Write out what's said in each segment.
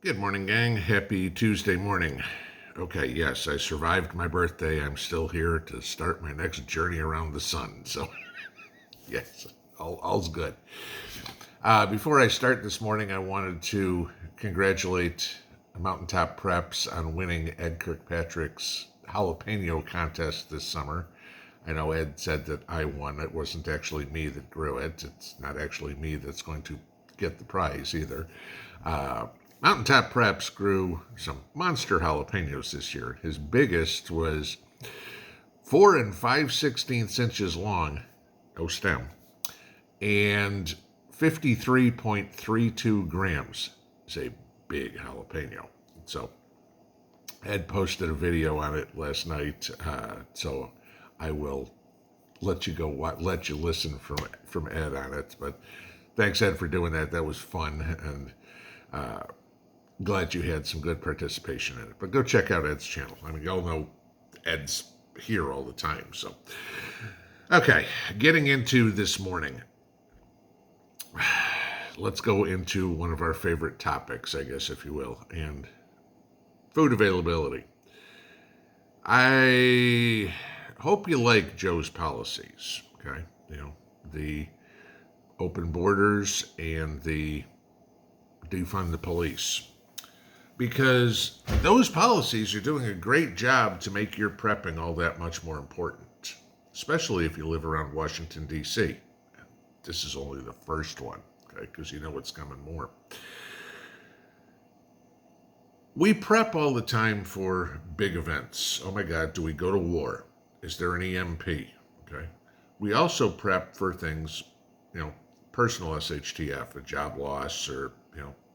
Good morning, gang. Happy Tuesday morning. Okay, yes, I survived my birthday. I'm still here to start my next journey around the sun. So, yes, all's good. Before I start this morning, I wanted to congratulate Mountaintop Preps on winning Ed Kirkpatrick's jalapeno contest this summer. I know Ed said that I won. It wasn't actually me that grew it. It's not actually me that's going to get the prize either. Uh, Mountaintop Preps grew some monster jalapenos this year. His biggest was 4 and 5/16 inches long, no stem, and 53.32 grams. It's a big jalapeno. So Ed posted a video on it last night, so I will let you listen from Ed on it. But thanks, Ed, for doing that. That was fun, and glad you had some good participation in it. But go check out Ed's channel. I mean, y'all know Ed's here all the time. So, okay, getting into this morning. Let's go into one of our favorite topics, I guess, if you will, and food availability. I hope you like Joe's policies, okay? You know, the open borders and the defund the police. Because those policies are doing a great job to make your prepping all that much more important, especially if you live around Washington, D.C. This is only the first one, okay, because you know what's coming more. We prep all the time for big events. Oh my God, do we go to war? Is there an EMP? Okay. We also prep for things, personal SHTF, a job loss, or,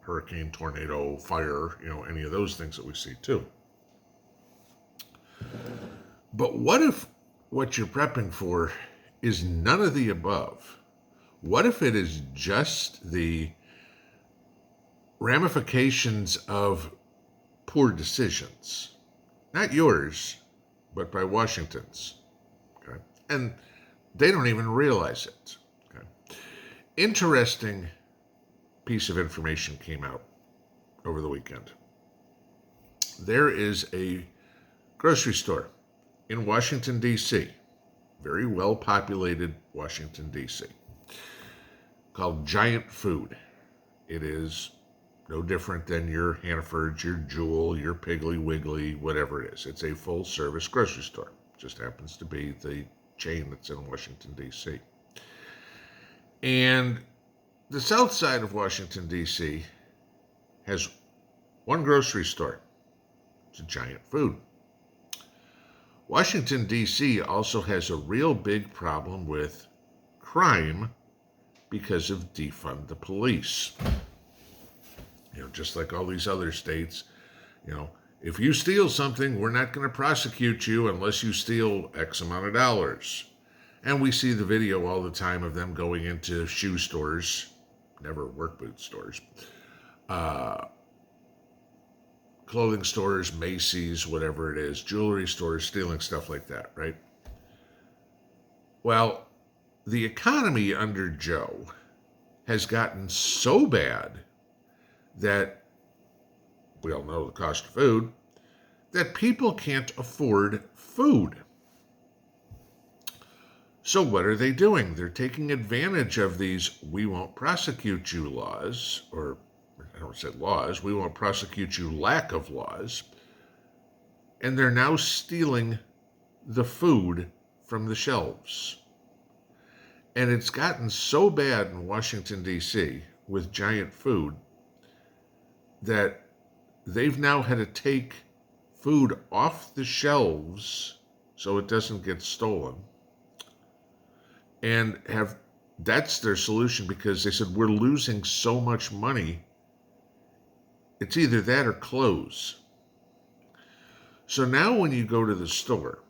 hurricane, tornado, fire, any of those things that we see too. But what if what you're prepping for is none of the above? What if it is just the ramifications of poor decisions? Not yours, but by Washington's. Okay? And they don't even realize it. Okay? Interesting piece of information came out over the weekend. There is a grocery store in Washington, D.C., very well populated Washington, D.C., called Giant Food. It is no different than your Hannaford's, your Jewel, your Piggly Wiggly, whatever it is. It's a full service grocery store. It just happens to be the chain that's in Washington, D.C. And the south side of Washington, D.C. has one grocery store. It's a Giant Food. Washington, D.C. also has a real big problem with crime because of defund the police. Just like all these other states, if you steal something, we're not going to prosecute you unless you steal X amount of dollars. And we see the video all the time of them going into shoe stores, never work boot stores, clothing stores, Macy's, whatever it is, jewelry stores, stealing stuff like that, right? Well, the economy under Joe has gotten so bad that we all know the cost of food, that people can't afford food. So what are they doing? They're taking advantage of these "we won't prosecute you" laws, or I don't say laws, "we won't prosecute you" lack of laws, and they're now stealing the food from the shelves. And it's gotten so bad in Washington, D.C. with Giant Food that they've now had to take food off the shelves so it doesn't get stolen. And that's their solution, because they said, we're losing so much money. It's either that or close. So now when you go to the store,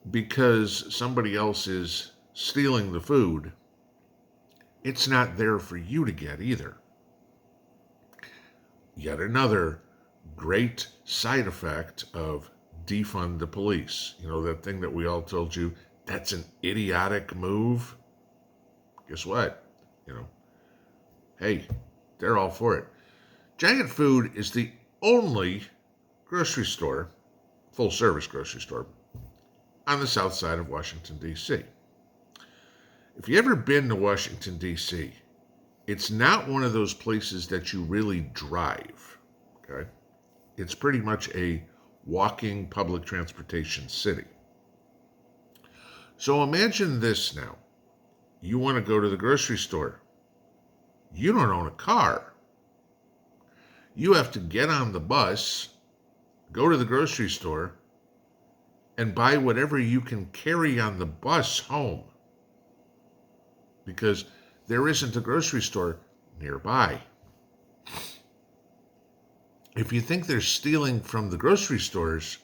because somebody else is stealing the food, it's not there for you to get either. Yet another great side effect of defund the police. That thing that we all told you, that's an idiotic move. Guess what? Hey, they're all for it. Giant Food is the only grocery store, full-service grocery store, on the south side of Washington, D.C. If you ever been to Washington, D.C., it's not one of those places that you really drive, okay? It's pretty much a walking public transportation city. So imagine this now. You want to go to the grocery store. You don't own a car. You have to get on the bus, go to the grocery store, and buy whatever you can carry on the bus home. Because there isn't a grocery store nearby. If you think they're stealing from the grocery stores,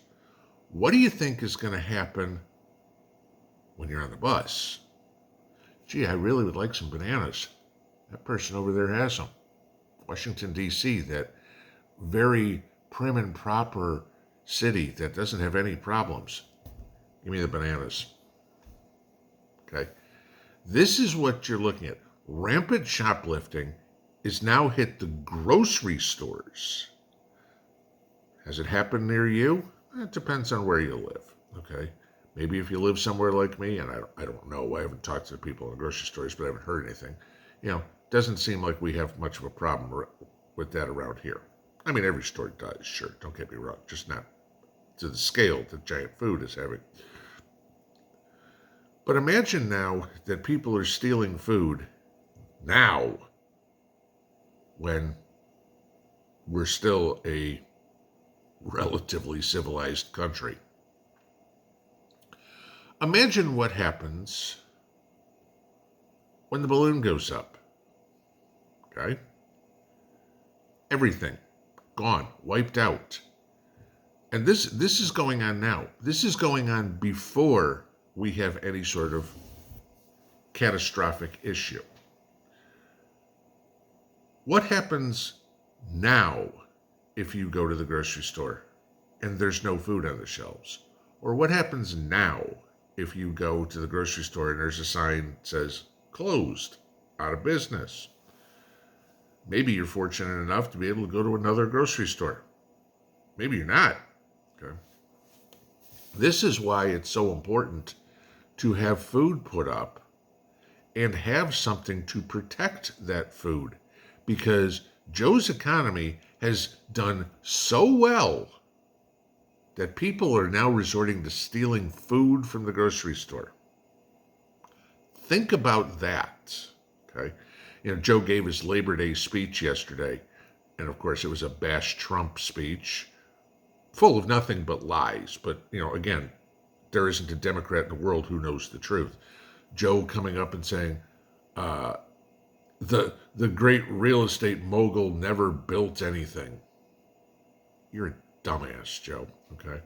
what do you think is going to happen when you're on the bus? Gee, I really would like some bananas. That person over there has some. Washington, D.C., that very prim and proper city that doesn't have any problems. Give me the bananas. Okay? This is what you're looking at. Rampant shoplifting is now hit the grocery stores. Has it happened near you? It depends on where you live, okay? Maybe if you live somewhere like me, and I don't know, I haven't talked to the people in the grocery stores, but I haven't heard anything. Doesn't seem like we have much of a problem with that around here. I mean, every store does, sure, don't get me wrong, just not to the scale that Giant Food is having. But imagine now that people are stealing food now when we're still a relatively civilized country. Imagine what happens when the balloon goes up. Okay? Everything gone, wiped out. And this is going on now. This is going on before we have any sort of catastrophic issue. What happens now if you go to the grocery store and there's no food on the shelves? Or what happens now if you go to the grocery store and there's a sign that says closed, out of business? Maybe you're fortunate enough to be able to go to another grocery store. Maybe you're not. Okay. This is why it's so important to have food put up and have something to protect that food, because Joe's economy has done so well that people are now resorting to stealing food from the grocery store. Think about that, okay? Joe gave his Labor Day speech yesterday, and of course it was a bash Trump speech, full of nothing but lies. But, again, there isn't a Democrat in the world who knows the truth. Joe coming up and saying, the great real estate mogul never built anything. You're a dumbass, Joe, okay?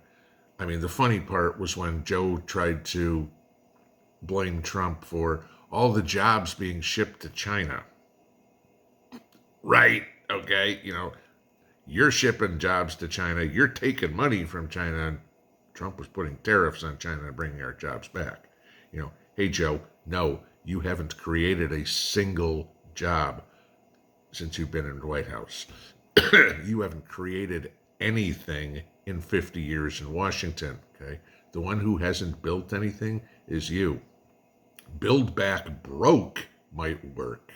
I mean, the funny part was when Joe tried to blame Trump for all the jobs being shipped to China. Right, okay, you're shipping jobs to China, you're taking money from China, and Trump was putting tariffs on China and bringing our jobs back. Hey, Joe, no, you haven't created a single job since you've been in the White House. You haven't created anything in 50 years in Washington, okay? The one who hasn't built anything is you. Build back broke might work,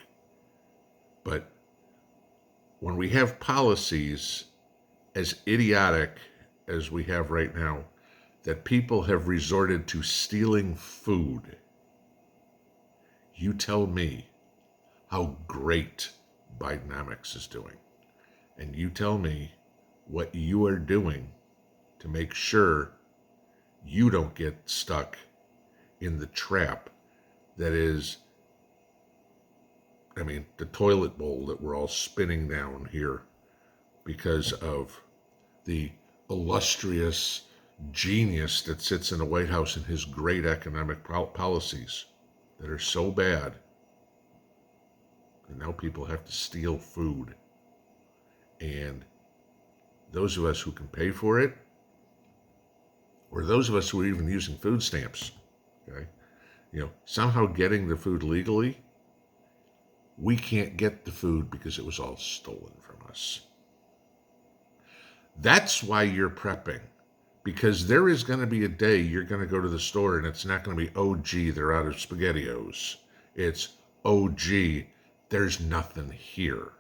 but when we have policies as idiotic as we have right now, that people have resorted to stealing food, you tell me how great Bidenomics is doing. And you tell me what you are doing to make sure you don't get stuck in the trap that is, the toilet bowl that we're all spinning down here because of the illustrious genius that sits in the White House and his great economic policies that are so bad that now people have to steal food. And those of us who can pay for it, or those of us who are even using food stamps, okay, somehow getting the food legally, we can't get the food because it was all stolen from us. That's why you're prepping. Because there is going to be a day you're going to go to the store and it's not going to be, oh, gee, they're out of SpaghettiOs. It's, oh, gee, there's nothing here.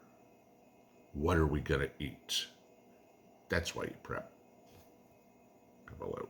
What are we going to eat? That's why you prep. Pinball out.